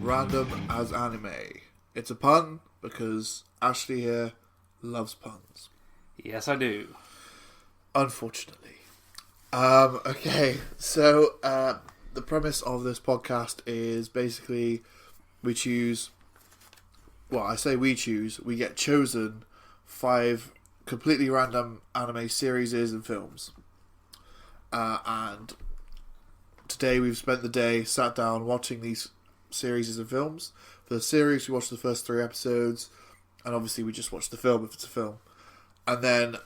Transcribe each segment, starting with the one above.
Random as anime. It's a pun because Ashley here loves puns. Yes, I do. Unfortunately. Okay, so the premise of this podcast is basically we get chosen 5 completely random anime series and films. And today we've spent the day sat down watching these series and films. For the series, we watched the first 3 episodes, and obviously we just watched the film if it's a film. And then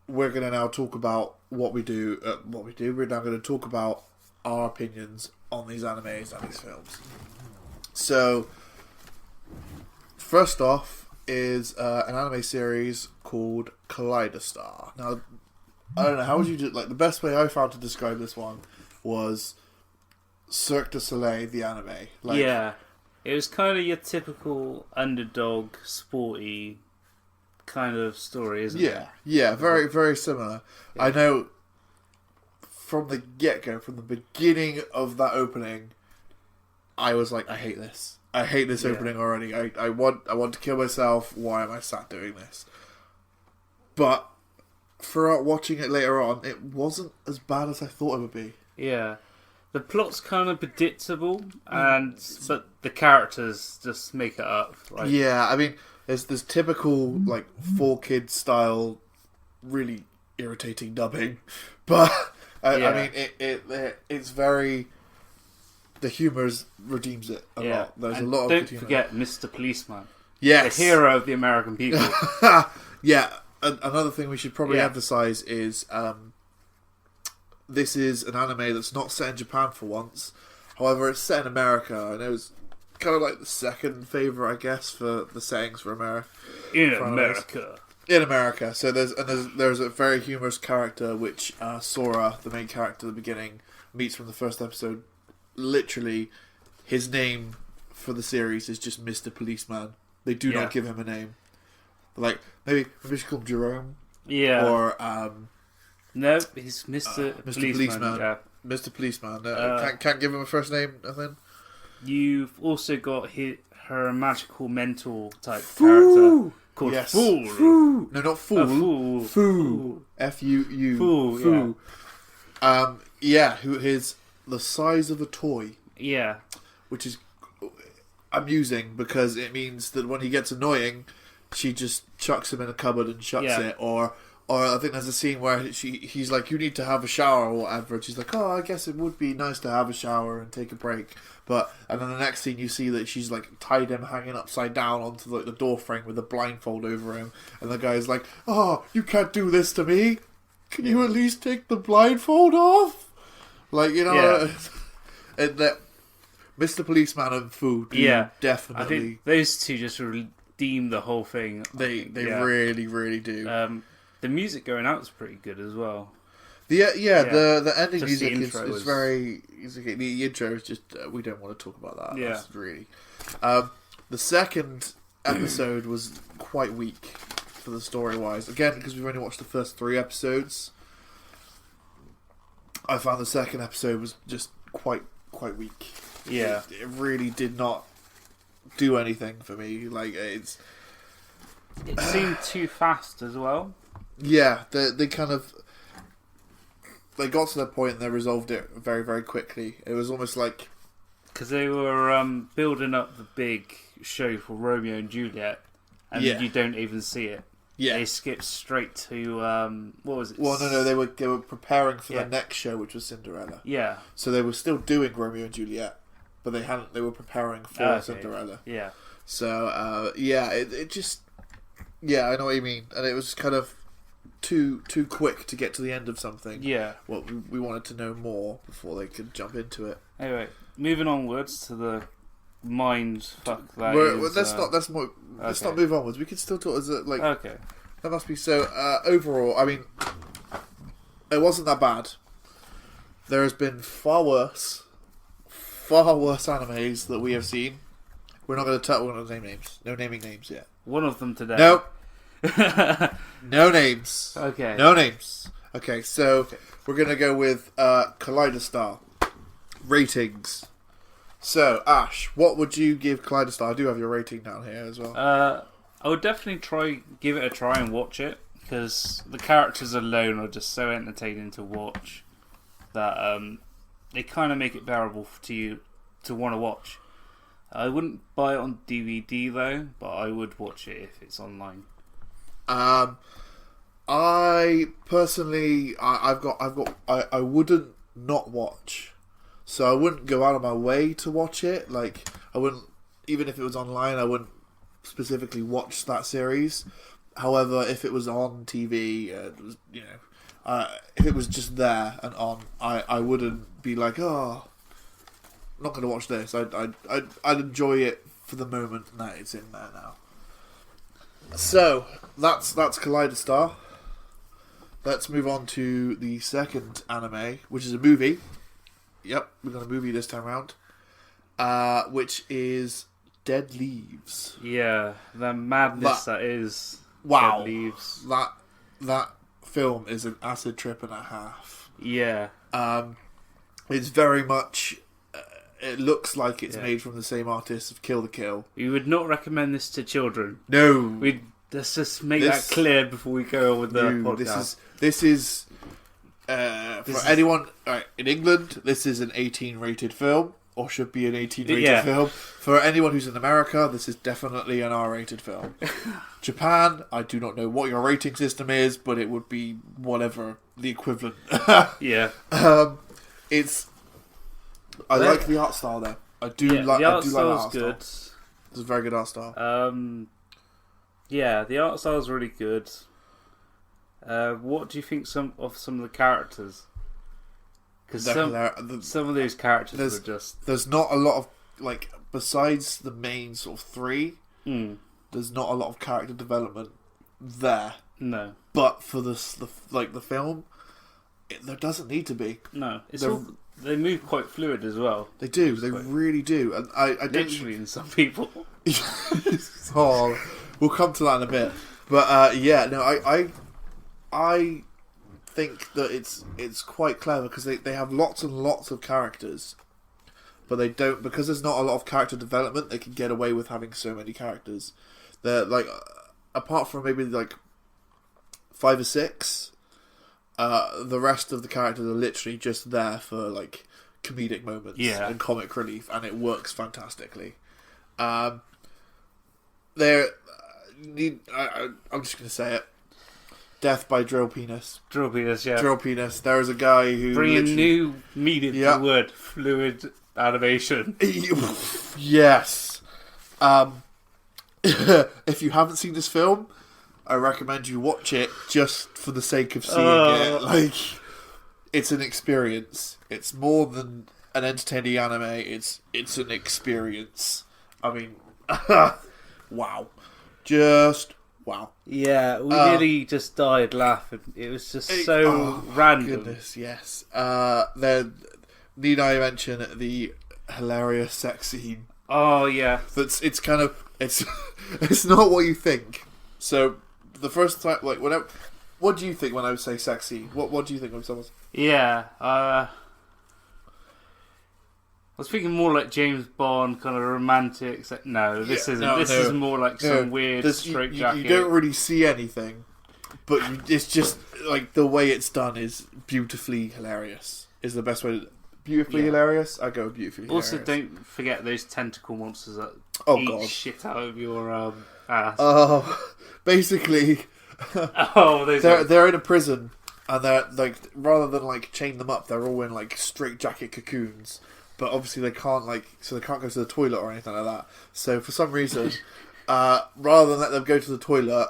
we're going to now talk about what we do. We're now going to talk about our opinions on these animes and these films. So, first off is an anime series called Kaleido. Now, I don't know, how would you do, like, the best way I found to describe this one was Cirque du Soleil, the anime. Like, yeah, it was kind of your typical underdog, sporty kind of story, isn't it? Yeah, very, very similar. Yeah. I know from the get-go, from the beginning of that opening, I was like, I hate this. I hate this opening already. I want to kill myself. Why am I sat doing this? But throughout watching it later on, it wasn't as bad as I thought it would be. Yeah. The plot's kind of predictable, but the characters just make it up. Like, yeah, I mean, there's this typical like 4Kids style, really irritating dubbing, but I mean, it's very, the humour redeems it a lot. There's a lot of good humour. Don't forget Mr. Policeman. Yes, the hero of the American people. Yeah, another thing we should probably emphasise is. This is an anime that's not set in Japan for once. However, it's set in America, and it was kind of like the second favourite, I guess, for the settings for America. In America. In America. So there's a very humorous character, which Sora, the main character at the beginning, meets from the first episode. Literally, his name for the series is just Mr. Policeman. They do not give him a name. Like, maybe we should call him Jerome. Yeah. Or, no, he's Mr. Policeman. Yeah. Mr. Policeman. Can't give him a first name, and then you've also got her magical mentor type character called Fool. Foo. No, not Fool. Fool. Foo. F-U-U. Fool. Foo. Who is the size of a toy. Yeah. Which is amusing because it means that when he gets annoying, she just chucks him in a cupboard and shuts it, or I think there's a scene where he's like, you need to have a shower or whatever. And she's like, oh, I guess it would be nice to have a shower and take a break. And then the next scene you see that she's like tied him hanging upside down onto like the door frame with a blindfold over him. And the guy's like, oh, you can't do this to me. Can you at least take the blindfold off? Like, you know, Mr. Policeman and Fu definitely. I think those two just redeem the whole thing. They really, really do. The music going out is pretty good as well. The ending just music is very... The intro is just... we don't want to talk about that. Yeah. That's really... the second episode was quite weak for the story-wise. Again, because we've only watched the first 3 episodes. I found the second episode was just quite weak. Yeah. It really did not do anything for me. Like, it seemed too fast as well. Yeah, they kind of... They got to that point and they resolved it very, very quickly. It was almost like... Because they were building up the big show for Romeo and Juliet, and you don't even see it. Yeah. They skipped straight to... what was it? Well, no, they were preparing for the next show, which was Cinderella. Yeah. So they were still doing Romeo and Juliet, but they were preparing for Cinderella. Yeah. So, it just... Yeah, I know what you mean. And it was kind of... too quick to get to the end of something. Yeah. Well, we wanted to know more before they could jump into it. Anyway, moving onwards to the mind fuck that let's not move onwards. We can still talk as okay. That must be so. Overall, I mean, it wasn't that bad. There has been far worse animes that we have seen. We're not going to name names. No naming names yet. One of them today. No. No names. Okay. No names. Okay, so we're going to go with Kaleido ratings. So, Ash, what would you give Kaleido? I do have your rating down here as well. I would definitely give it a try and watch it, because the characters alone are just so entertaining to watch that they kind of make it bearable to you to want to watch. I wouldn't buy it on DVD though, but I would watch it if it's online. I personally, I wouldn't not watch, so I wouldn't go out of my way to watch it. Like, I wouldn't, even if it was online, I wouldn't specifically watch that series. However, if it was on TV, if it was just there and on, I wouldn't be like, oh, I'm not going to watch this. I'd enjoy it for the moment that it's in there now. So that's Kaleido. Let's move on to the second anime, which is a movie. Yep, we've got a movie this time around, which is Dead Leaves. Yeah, the madness that is wow. Dead Leaves. That film is an acid trip and a half. Yeah. It's very much. It looks like it's made from the same artist of Kill the Kill. You would not recommend this to children. No. Let's just make that clear before we go on with the podcast. This is for anyone in England. This is an 18 rated film, or should be an 18 rated film. For anyone who's in America, this is definitely an R rated film. Japan, I do not know what your rating system is, but it would be whatever the equivalent. Yeah. I like the art style though. I do like the art style. Good. It's a very good art style. Yeah, the art style is really good. What do you think of some of the characters? Because some of those characters were just... There's not a lot of, like, besides the main sort of three, there's not a lot of character development there. No. But for the film, there doesn't need to be. No. They move quite fluid as well. They do. They really do. And I literally in some people. Oh, we'll come to that in a bit. But I think that it's quite clever because they have lots and lots of characters, but they don't, because there's not a lot of character development. They can get away with having so many characters. They're like, apart from maybe like 5 or 6. The rest of the characters are literally just there for like comedic moments and comic relief, and it works fantastically. I'm just going to say it. Death by Drill Penis. Drill Penis, yeah. Drill Penis. There is a guy who bringing new meaning to the word fluid animation. Yes. If you haven't seen this film, I recommend you watch it just for the sake of seeing it. Like, it's an experience. It's more than an entertaining anime. It's an experience. I mean, wow. Just wow. Yeah, we nearly just died laughing. It was just so random. Goodness, yes. Need I mention the hilarious sex scene? Oh yeah. It's kind of it's not what you think. So the first time, like, whenever, what do you think when I would say sexy? What do you think when someone's... Yeah, I was thinking more like James Bond, kind of romantic. No, this isn't. This is more like some weird straight jacket. You don't really see anything, but it's just like the way it's done is beautifully hilarious. Is the best way to... Beautifully hilarious? I go beautifully hilarious. Also, don't forget those tentacle monsters that eat shit out of your ass. Oh, basically, they're in a prison, and they're like, rather than like chain them up, they're all in like straight jacket cocoons. But obviously they can't go to the toilet or anything like that. So for some reason, rather than let them go to the toilet,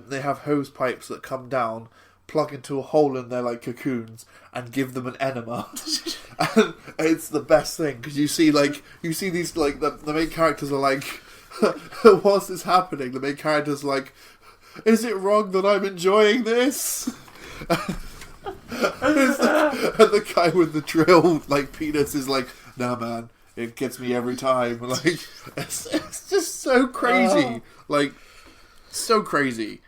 they have hose pipes that come down, plug into a hole in their like cocoons, and give them an enema. And it's the best thing because you see these like the main characters are like, whilst it's happening, the main characters are like, is it wrong that I'm enjoying this? And the guy with the drill like penis is like, nah man, it gets me every time. Like it's just so crazy. Like so crazy.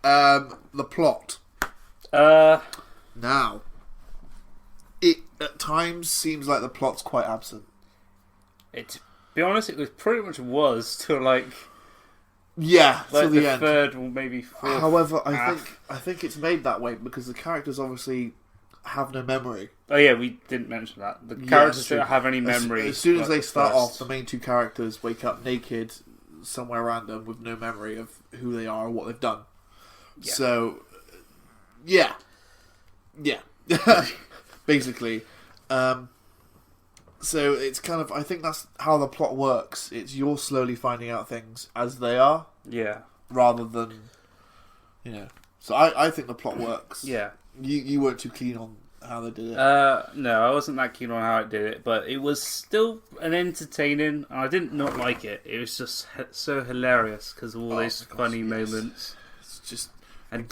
The plot. Now it at times seems like the plot's quite absent. To be honest, it was pretty much was till like till the end. Third or maybe fourth. However, I think it's made that way because the characters obviously have no memory. Oh yeah, we didn't mention that. The characters don't have any memory. As soon as they start off, the main two characters wake up naked somewhere random with no memory of who they are or what they've done. Yeah. So, yeah. Basically. So it's kind of, I think that's how the plot works. It's you're slowly finding out things as they are. Yeah. Rather than, So I think the plot works. Yeah. You weren't too keen on how they did it. No, I wasn't that keen on how it did it, but it was still an entertaining. I didn't not like it. It was just so hilarious because of all those funny moments. It's just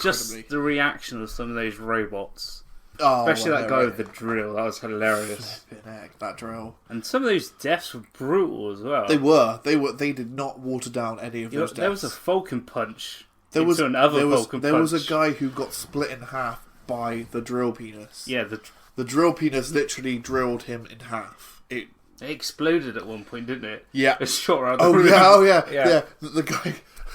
just the reaction of some of those robots. Especially that guy with the drill. That was hilarious. Flipping heck, that drill. And some of those deaths were brutal as well. They were. They did not water down any of those deaths. There was a Falcon punch. There was a guy who got split in half by the drill penis. Yeah, the drill penis literally drilled him in half. It exploded at one point, didn't it? Yeah. It shot around the room. Yeah.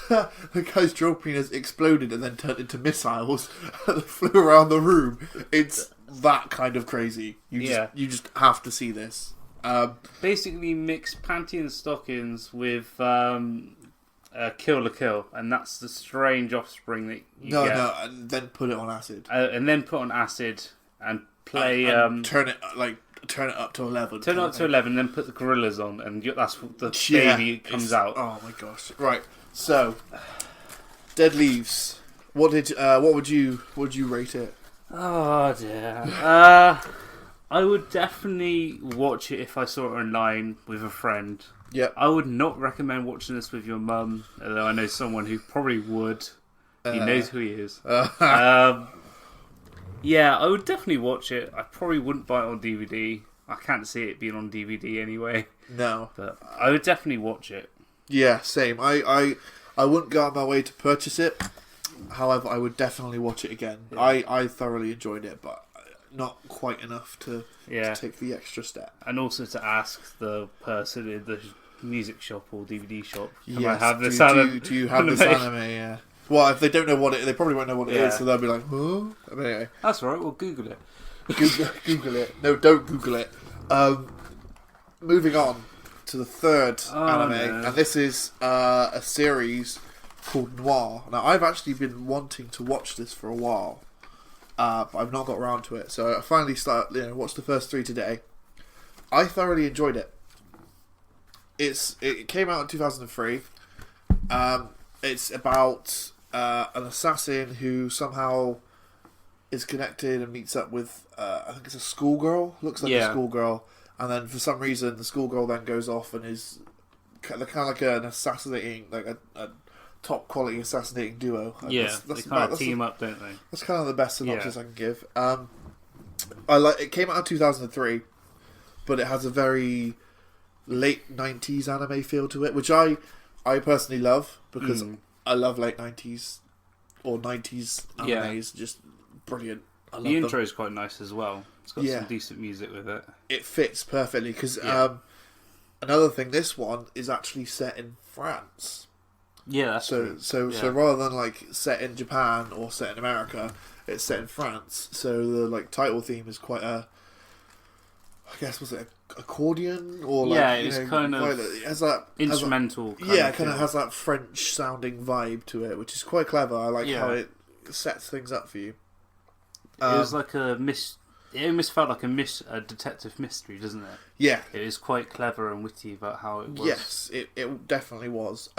The guy's drill penis exploded and then turned into missiles that flew around the room. It's that kind of crazy. You just have to see this. Basically, mix panty and stockings with Kill la Kill, and that's the strange offspring that you get. No, and then put it on acid. And then put on acid and play... and turn it up to 11. Turn it up to 11, then put the gorillas on, and that's what the baby comes out. Oh my gosh! Right, so Dead Leaves. What would you rate it? Oh dear. I would definitely watch it if I saw it online with a friend. Yeah. I would not recommend watching this with your mum, although I know someone who probably would. He knows who he is. Yeah, I would definitely watch it. I probably wouldn't buy it on DVD. I can't see it being on DVD anyway. No. But I would definitely watch it. Yeah, same. I wouldn't go out of my way to purchase it. However, I would definitely watch it again. Yeah. I thoroughly enjoyed it, but not quite enough to take the extra step. And also to ask the person in the music shop or DVD shop, can I have this anime? Do you have this anime? Yeah. Well, if they don't know what they probably won't know what it is, so they'll be like, huh? But anyway. That's all right, we'll Google it. Google it. No, don't Google it. Moving on to the third anime, and this is a series called Noir. Now, I've actually been wanting to watch this for a while, but I've not got around to it. So I finally watched the first 3 today. I thoroughly enjoyed it. It came out in 2003. It's about an assassin who somehow is connected and meets up with I think it's a schoolgirl. Looks like a schoolgirl, and then for some reason the schoolgirl then goes off and is kind of like an assassinating, like a top quality assassinating duo. Yeah, they kind of team up, don't they? That's kind of the best synopsis I can give. It came out in 2003, but it has a very late 90s anime feel to it, which I personally love because I love late 90s or 90s animes. Just brilliant. I love the intro is quite nice as well. It's got some decent music with it. It fits perfectly because another thing, this one is actually set in France. Yeah, that's true. So rather than like set in Japan or set in America, it's set in France. So the title theme is quite I guess was it accordion or it's kind of it has that instrumental. Kind of has that French sounding vibe to it, which is quite clever. I like how it sets things up for you. It was like it almost felt like a detective mystery, doesn't it? Yeah, it is quite clever and witty about how it was. Yes, it definitely was.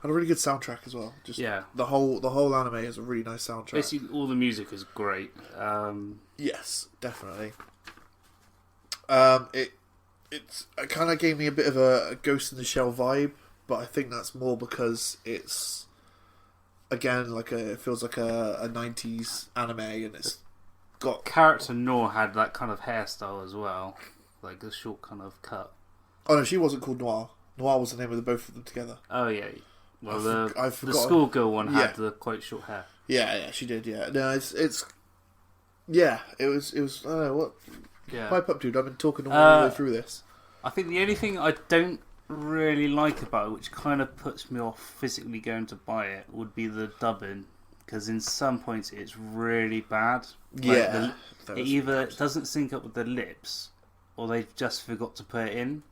And a really good soundtrack as well. Just Yeah. the whole anime has a really nice soundtrack. Basically, all the music is great. Yes, definitely. It kind of gave me a bit of a Ghost in the Shell vibe, but I think that's more because it's again it feels like a 90s anime, and it's got Character Noir had that kind of hairstyle as well, like a short kind of cut. Oh no, she wasn't called Noir. Noir was the name of the both of them together. Oh yeah, well I the schoolgirl one had the quite short hair. Yeah, she did. Yeah, no, it's yeah, it was. I don't know what. Yeah. Pipe up, dude. I've been talking all the way through this. I think the only thing I don't really like about it, which kind of puts me off physically going to buy it, would be the dubbing. Because in some points it's really bad. Yeah. It either doesn't sync up with the lips, or they've just forgot to put it in.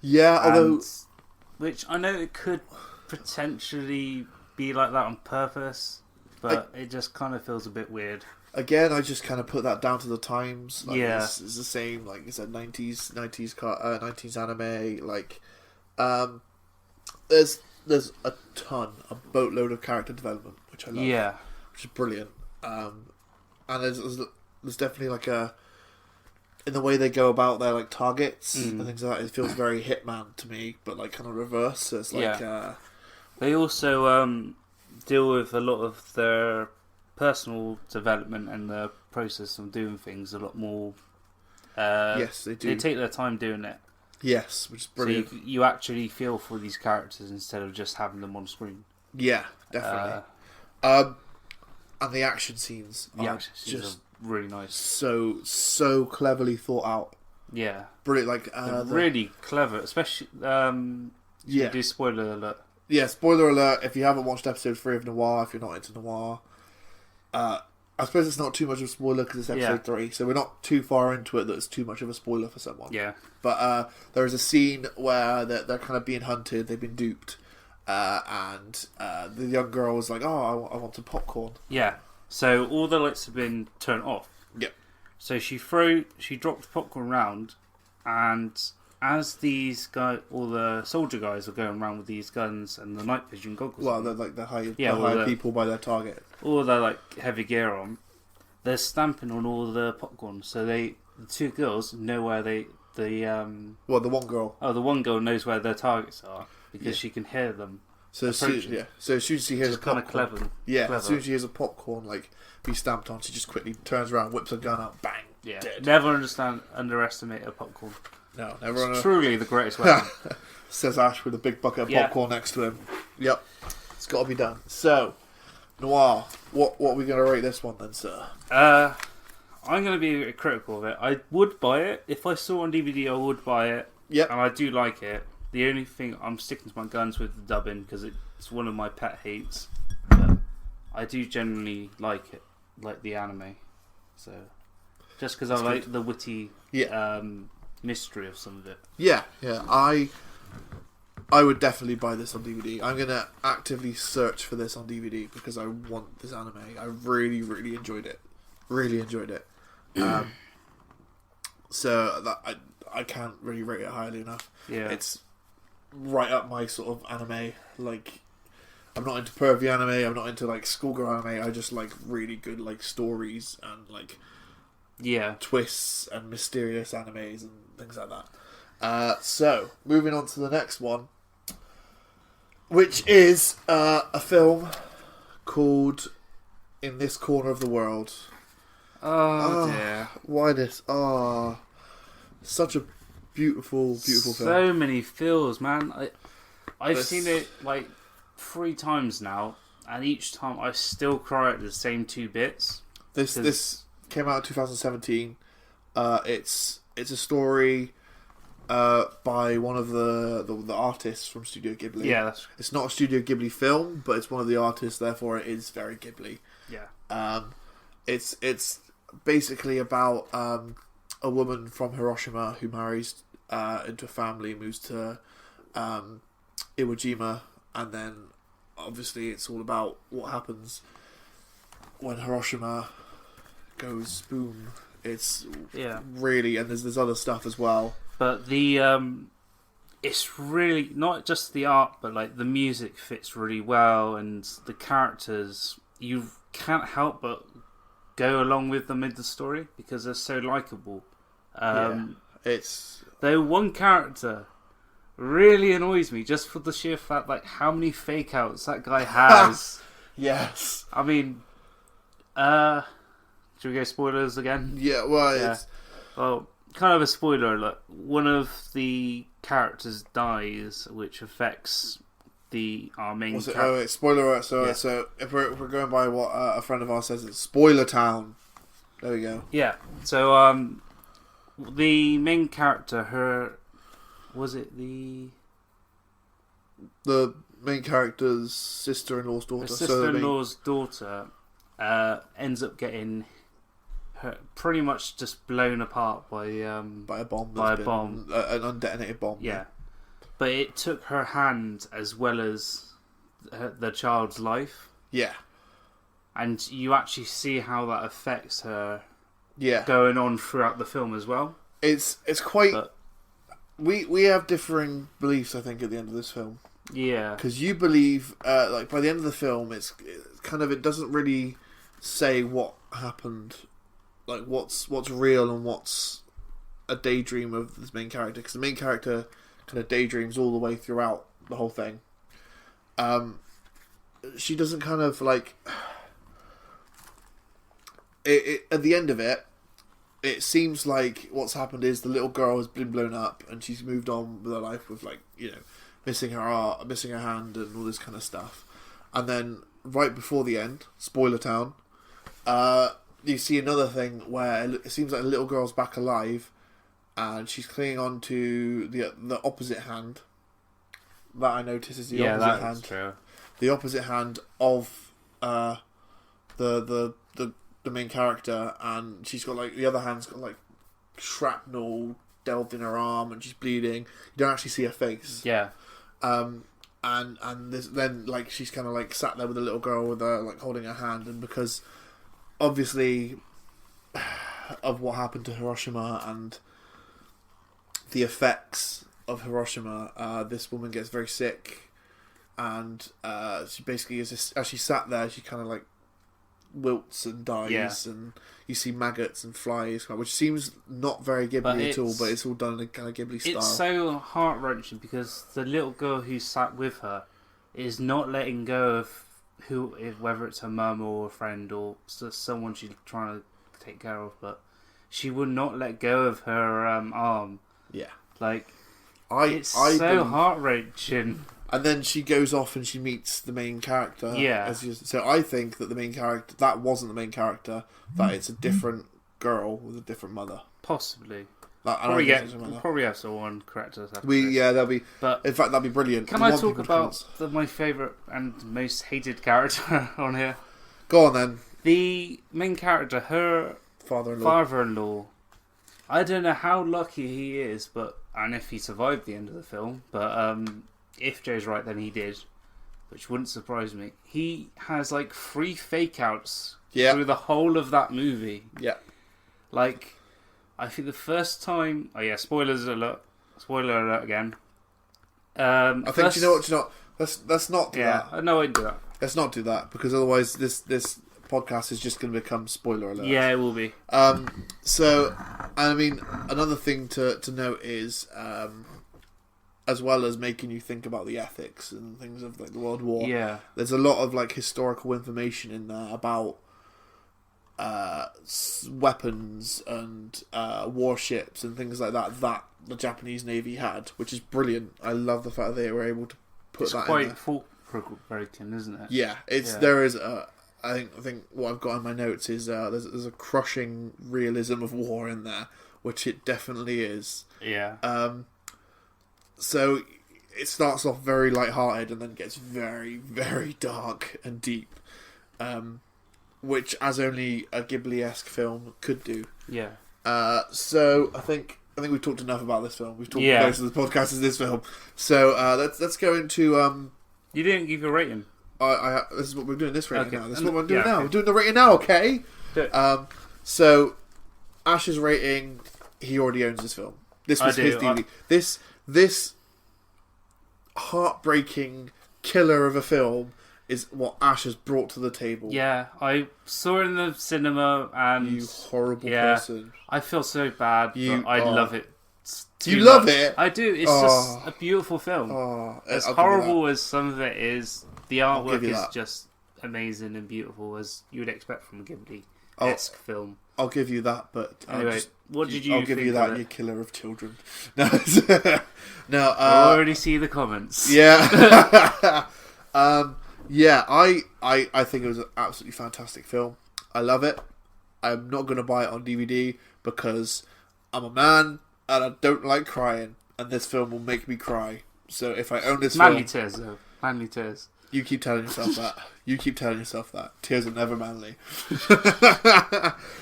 Yeah, although... Which I know it could potentially be like that on purpose, but it just kind of feels a bit weird. Again, I just kind of put that down to the times. Like, yeah, it's the same. Like you said, 90s anime. Like, there's a boatload of character development, which I love. Yeah, which is brilliant. And there's definitely like in the way they go about their like targets and things like that. It feels very Hitman to me, but like kind of reverse. So it's like they also deal with a lot of their personal development and the process of doing things a lot more. Yes, they do. They take their time doing it. Yes, which is brilliant. So you actually feel for these characters instead of just having them on screen. Yeah, definitely. And the action scenes are just really nice. So cleverly thought out. Yeah, brilliant. Like really clever, especially. Do spoiler alert. Yeah, spoiler alert. If you haven't watched episode 3 of Noir, if you're not into Noir. I suppose it's not too much of a spoiler because it's episode 3, so we're not too far into it that it's too much of a spoiler for someone. Yeah. But there is a scene where they're kind of being hunted, they've been duped, and the young girl was like, "Oh, I want some popcorn." Yeah. So all the lights have been turned off. Yep. So she dropped the popcorn round, and as these guys, all the soldier guys are going around with these guns and the night vision goggles. Well, they're like the high people by their target. All their like heavy gear on. They're stamping on all the popcorn, so the two girls know where the well, the one girl. Oh, the one girl knows where their targets are because she can hear them. So as soon as she hears a popcorn, kind of clever. As soon as she hears a popcorn like be stamped on, she just quickly turns around, whips her gun out, bang. Yeah. Dead. Never underestimate a popcorn. No, never. It's truly the greatest weapon. Says Ash with a big bucket of popcorn next to him. Yep, it's got to be done. So, Noir, what are we going to rate this one then, sir? I'm going to be a bit critical of it. I would buy it if I saw it on DVD. I would buy it. Yep, and I do like it. The only thing I'm sticking to my guns with the dubbing because it's one of my pet hates. But I do generally like it, like the anime. So just because I like the witty mystery of some of it. Yeah. I would definitely buy this on DVD. I'm gonna actively search for this on DVD because I want this anime. I really, really enjoyed it. So that I can't really rate it highly enough. Yeah, it's right up my sort of anime. Like, I'm not into pervy anime. I'm not into like schoolgirl anime. I just like really good like stories and like twists and mysterious animes and things like that. So moving on to the next one, which is a film called In This Corner of the World. Oh dear! Why this? Such a beautiful film. So many feels, man. I've seen it like 3 times now, and each time I still cry at the same 2 bits. This came out in 2017. It's a story by one of the artists from Studio Ghibli. Yeah, it's not a Studio Ghibli film, but it's one of the artists. Therefore, it is very Ghibli. Yeah. It's basically about a woman from Hiroshima who marries into a family, moves to Iwo Jima, and then obviously it's all about what happens when Hiroshima goes boom. It's really, and there's other stuff as well. But the it's really not just the art, but like the music fits really well, and the characters, you can't help but go along with them in the story because they're so likable. It's Though one character really annoys me just for the sheer fact like how many fake outs that guy has. yes. I mean, should we go spoilers again? Yeah, well, Yeah. Well, kind of a spoiler alert. One of the characters dies, which affects our main character. Oh, wait, spoiler alert. So if we're going by what a friend of ours says, it's spoiler town. There we go. Yeah. So the main character, was it the main character's sister-in-law's daughter? Her sister-in-law's daughter ends up getting her pretty much just blown apart by a bomb. An undetonated bomb. Yeah. But it took her hand as well as the child's life. Yeah. And you actually see how that affects her. Yeah. Going on throughout the film as well. It's quite. But, we have differing beliefs, I think, at the end of this film. Yeah. Because you believe, like by the end of the film, it's kind of, it doesn't really say what happened, like what's real and what's a daydream of this main character. Because the main character kind of daydreams all the way throughout the whole thing. She doesn't kind of like it at the end of it. It seems like what's happened is the little girl has been blown up and she's moved on with her life with, like, you know, missing her hand and all this kind of stuff. And then right before the end, spoiler town, you see another thing where it seems like the little girl's back alive and she's clinging on to the opposite hand. That I notice is the opposite hand. True. The opposite hand of the main character, and she's got like the other hand's got like shrapnel delved in her arm and she's bleeding. You don't actually see her face. Yeah. And this, then like she's kind of like sat there with a little girl with her like holding her hand, and because obviously of what happened to Hiroshima and the effects of Hiroshima, this woman gets very sick, and she basically as she sat there, she kind of like wilts and dies, and you see maggots and flies, which seems not very Ghibli at all, but it's all done in a kind of Ghibli style. It's so heart-wrenching because the little girl who sat with her is not letting go of whether it's her mum or a friend or someone she's trying to take care of, but she would not let go of her arm. Yeah. Like, it's so heart-wrenching. And then she goes off and she meets the main character. Yeah. So I think that the main character, that wasn't the main character, that it's a different girl with a different mother. Possibly. Probably have someone correct us after that'd be. But in fact, that'd be brilliant. Can I talk about my favourite and most hated character on here? Go on then. The main character, her father-in-law. I don't know how lucky he is, and if he survived the end of the film, but if Joe's right, then he did, which wouldn't surprise me. He has like 3 fake outs through the whole of that movie. Yeah. Like, I think the first time... Oh yeah, spoiler alert again. I think, you know what, let's not do that. I know I'd do that. Let's not do that, because otherwise this podcast is just going to become spoiler alert. Yeah, it will be. So, I mean, another thing to note is... as well as making you think about the ethics and things of like the World War. Yeah. There's a lot of like historical information in there about weapons and warships and things like that the Japanese Navy had, which is brilliant. I love the fact that they were able to put that in there. It's quite thought-provoking, isn't it? Yeah, there is I think what I've got in my notes is there's a crushing realism of war in there, which it definitely is. Yeah. So it starts off very light-hearted and then gets very, very dark and deep, which as only a Ghibli-esque film could do. Yeah. So I think we've talked enough about this film. We've talked most of the podcast is this film. So let's go into. You didn't give your rating. This is what we're doing. This rating now. This is what we're doing now. Okay. We're doing the rating now. Okay. Do it. So Ash's rating. He already owns this film. This was his DVD. This heartbreaking killer of a film is what Ash has brought to the table. Yeah, I saw it in the cinema, and You horrible person. I feel so bad, but I love it. You love it? I do. It's just a beautiful film. As horrible as some of it is, the artwork is just amazing and beautiful, as you would expect from a Ghibli-esque film. I'll give you that, but anyway, what did you? I'll give you that, you killer of children. No, no. I already see the comments. Yeah. Yeah, I think it was an absolutely fantastic film. I love it. I'm not going to buy it on DVD because I'm a man and I don't like crying, and this film will make me cry. So if I own this manly tears, though. Manly tears. You keep telling yourself that. You keep telling yourself that. Tears are never manly.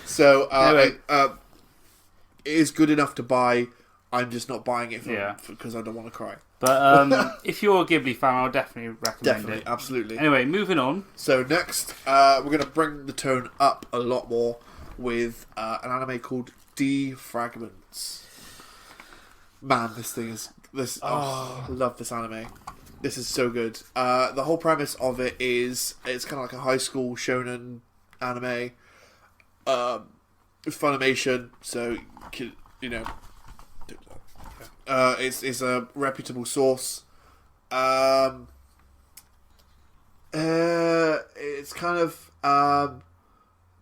So anyway. It is good enough to buy. I'm just not buying it because I don't want to cry. But if you're a Ghibli fan, I'll definitely recommend it. Absolutely. Anyway, moving on. So next, we're going to bring the tone up a lot more with an anime called D-Fragments. Man, this thing is... I love this anime. This is so good. The whole premise of it is it's kind of like a high school shonen anime. Funimation, so you know, it's a reputable source. It's kind of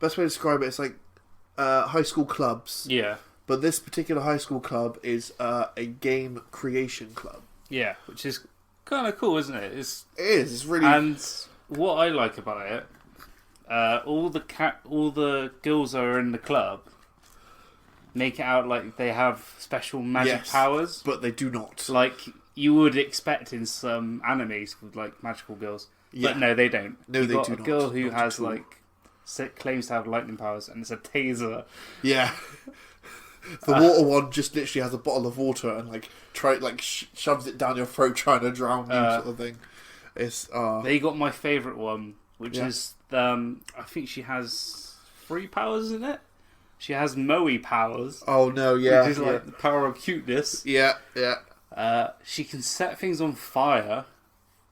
best way to describe it. It's like high school clubs. Yeah. But this particular high school club is a game creation club. Yeah, which is kind of cool, isn't it? It is. It's really. And what I like about it, all the girls that are in the club make it out like they have special magic powers, but they do not. Like you would expect in some animes with like magical girls. Yeah. But no, they don't. No, they do not. A girl who has claims to have lightning powers, and it's a taser. Yeah. The water one just literally has a bottle of water and shoves it down your throat trying to drown you, sort of thing. It's They got my favourite one, which is I think she has 3 powers in it. She has Moe powers. Oh no, yeah, which is like the power of cuteness. Yeah, yeah. She can set things on fire.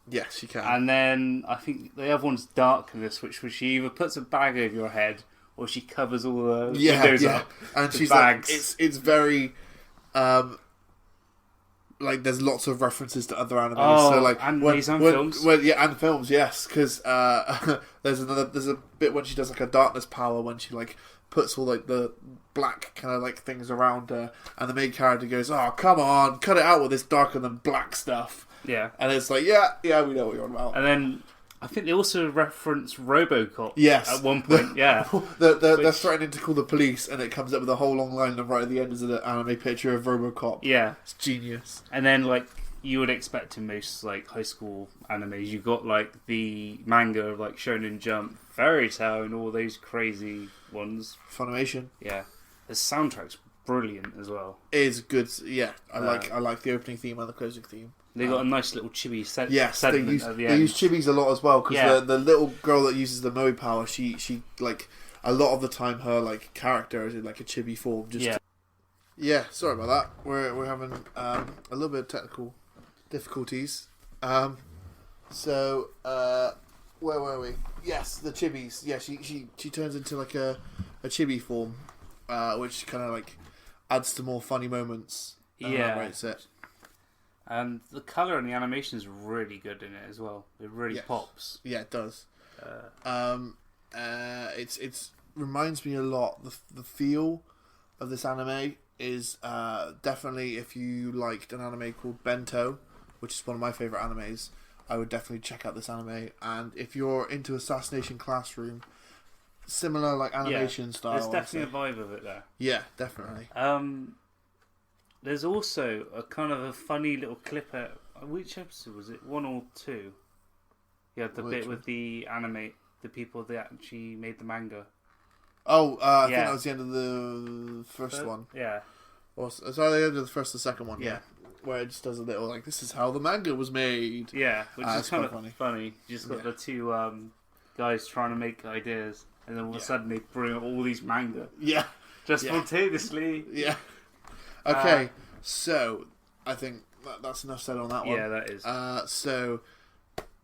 Yes, she can. And then I think the other one's darkness, which she either puts a bag over your head or she covers all the windows up. And she's bags. Like, it's very, there's lots of references to other animes. Oh, so like animes and films. And films, yes, because there's a bit when she does like a darkness power when she like puts all like the black kind of like things around her, and the main character goes, "Oh, come on, cut it out with this darker than black stuff." Yeah, and it's like, yeah, we know what you're on about. And then I think they also reference RoboCop. Yes, at one point. Yeah, they're threatening to call the police, and it comes up with a whole long line, and right at the end is an anime picture of RoboCop. Yeah, it's genius. And then like you would expect in most like high school animes, you got like the manga of like Shonen Jump, Fairy Tail, and all those crazy ones. Funimation. Yeah, the soundtrack's brilliant as well. It is good. Yeah, I like the opening theme and the closing theme. They got a nice little chibi segment at the end. They use chibis a lot as well, because the little girl that uses the Moe power, she like a lot of the time her like character is in like a chibi form. Sorry about that. We're having a little bit of technical difficulties. So where were we? Yes, the chibis. Yeah, she turns into like a chibi form, which kind of like adds to more funny moments. Rates it. And the colour and the animation is really good in it as well. It really pops. Yeah, it does. It's reminds me a lot. The feel of this anime is definitely, if you liked an anime called Bento, which is one of my favourite animes, I would definitely check out this anime. And if you're into Assassination Classroom, similar like animation style. There's definitely a vibe of it there. Yeah, definitely. There's also a kind of a funny little clip at which episode was it? 1 or 2? Yeah, the bit with the people that actually made the manga. Oh, I think that was the end of the first one. Yeah. Or sorry, the end of the first or second one. Yeah. Where it just does a little like, this is how the manga was made. Yeah, which is kind of funny. You just got the two guys trying to make ideas, and then all of a sudden they bring up all these manga. Yeah. Just spontaneously. Yeah. Okay, so I think that's enough said on that one. Yeah, that is. So,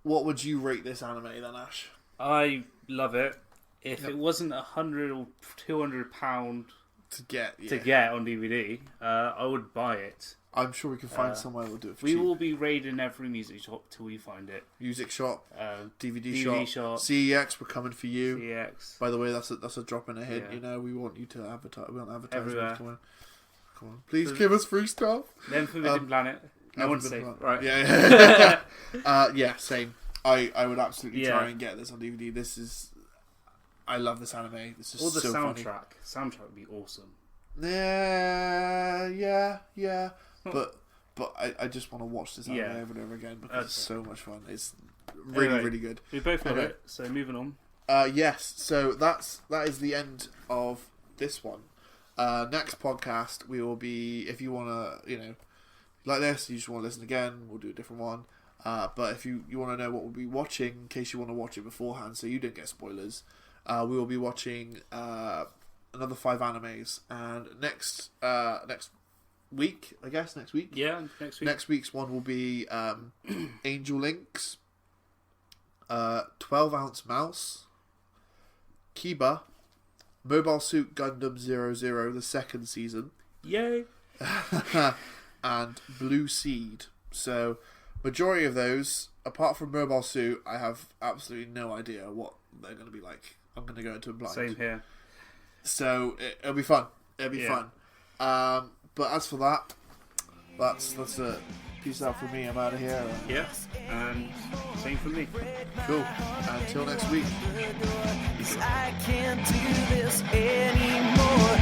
what would you rate this anime then, Ash? I love it. If it wasn't £100 or £200 To get on DVD, I would buy it. I'm sure we can find somewhere we'll do it for We cheap. will be raiding every music shop till we find it. Music shop, DVD shop, shop, CEX, we're coming for you. CEX. By the way, that's a drop in a hint. Yeah. You know, we want you to advertise. We want advertising. Everywhere. Come on, please give us free stuff. Then Forbidden Planet. No one's safe. Right. Yeah. Yeah. Same. I would absolutely try and get this on DVD. This is. I love this anime. This is Or the so soundtrack. funny. Soundtrack would be awesome. Yeah. But I just want to watch this anime over and over again because it's so much fun. It's really good. We both love it. So moving on. Yes. So that is the end of this one. Next podcast we will be. If you want to, like this, you just want to listen again, we'll do a different one. But if you want to know what we'll be watching, in case you want to watch it beforehand, so you don't get spoilers, we will be watching another 5 animes. And next week, I guess next week. Yeah, next week. Next week's one will be Angel Links, 12-Ounce Mouse, Kiba, Mobile Suit Gundam 00, the second season. Yay! And Blue Seed. So, majority of those, apart from Mobile Suit, I have absolutely no idea what they're going to be like. I'm going to go into a blind. Same here. So, it'll be fun. It'll be fun. But as for that, that's a peace out for me. I'm out of here. Yeah, and same for me. Cool. Until next week. I can't do this anymore.